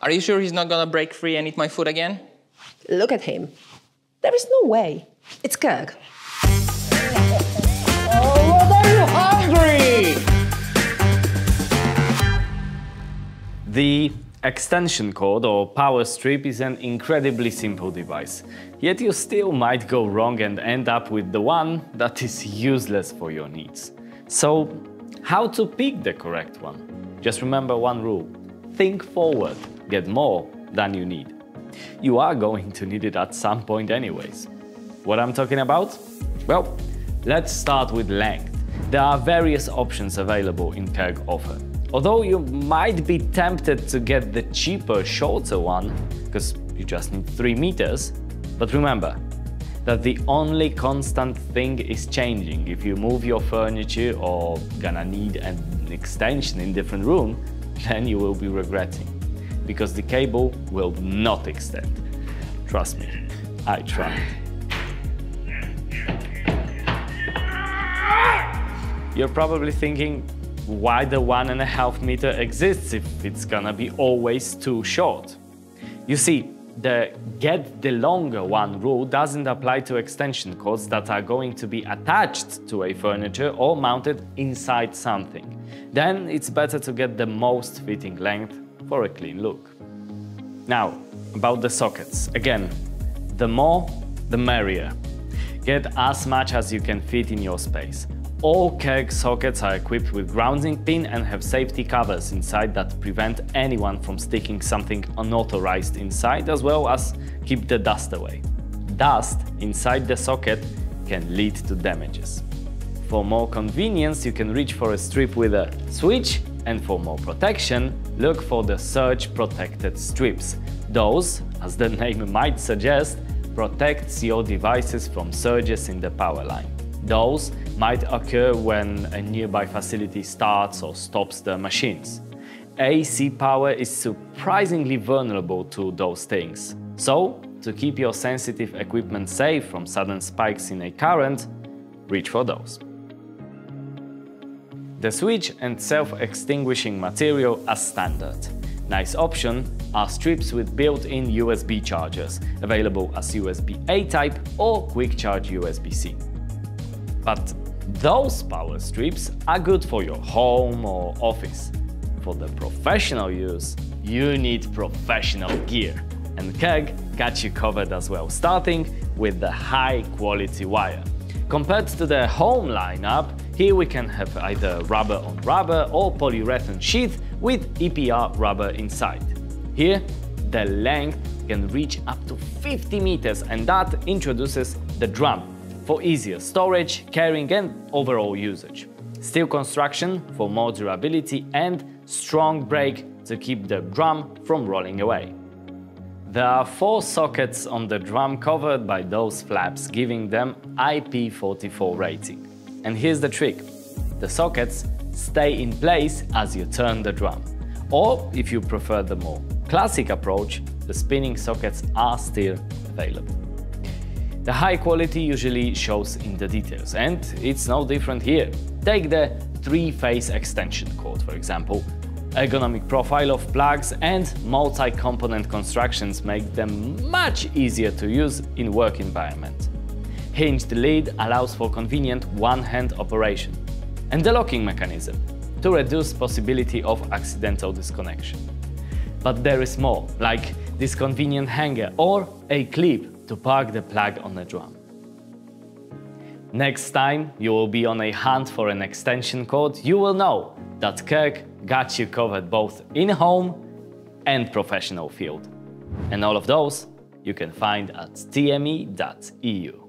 Are you sure he's not gonna break free and eat my food again? Look at him. There is no way. It's Kerg. Oh, what are you hungry? The extension cord or power strip is an incredibly simple device, yet you still might go wrong and end up with the one that is useless for your needs. So, how to pick the correct one? Just remember one rule: think forward, get more than you need. You are going to need it at some point anyways. What I'm talking about? Well, let's start with length. There are various options available in Kerg offer. Although you might be tempted to get the cheaper, shorter one, because you just need 3 meters, but remember that the only constant thing is changing. If you move your furniture or gonna need an extension in different room, then you will be regretting, because the cable will not extend. Trust me, I tried. You're probably thinking, why the 1.5 meter exists if it's gonna be always too short? You see, the get the longer one rule doesn't apply to extension cords that are going to be attached to a furniture or mounted inside something. Then it's better to get the most fitting length for a clean look. Now, about the sockets. Again, the more, the merrier. Get as much as you can fit in your space. All Kerg sockets are equipped with grounding pin and have safety covers inside that prevent anyone from sticking something unauthorized inside, as well as keep the dust away. Dust inside the socket can lead to damages. For more convenience, you can reach for a strip with a switch, and for more protection, look for the surge protected strips. Those, as the name might suggest, protects your devices from surges in the power line. Those might occur when a nearby facility starts or stops the machines. AC power is surprisingly vulnerable to those things. So, to keep your sensitive equipment safe from sudden spikes in a current, reach for those. The switch and self-extinguishing material are standard. Nice option are strips with built-in USB chargers, available as USB-A type or quick charge USB-C. But those power strips are good for your home or office. For the professional use, you need professional gear, and Kerg got you covered as well, starting with the high-quality wire. Compared to the home lineup, here we can have either rubber on rubber or polyurethane sheath with EPR rubber inside. Here, the length can reach up to 50 meters, and that introduces the drum for easier storage, carrying and overall usage. Steel construction for more durability, and strong brake to keep the drum from rolling away. There are 4 sockets on the drum covered by those flaps, giving them IP44 rating. And here's the trick: the sockets stay in place as you turn the drum. Or, if you prefer the more classic approach, the spinning sockets are still available. The high quality usually shows in the details, and it's no different here. Take the 3-phase extension cord, for example. Ergonomic profile of plugs and multi-component constructions make them much easier to use in work environment. Hinged lid allows for convenient one-hand operation. And the locking mechanism, to reduce possibility of accidental disconnection. But there is more, like this convenient hanger or a clip to park the plug on the drum. Next time you will be on a hunt for an extension cord, you will know that Kerg got you covered both in home and professional field. And all of those you can find at tme.eu.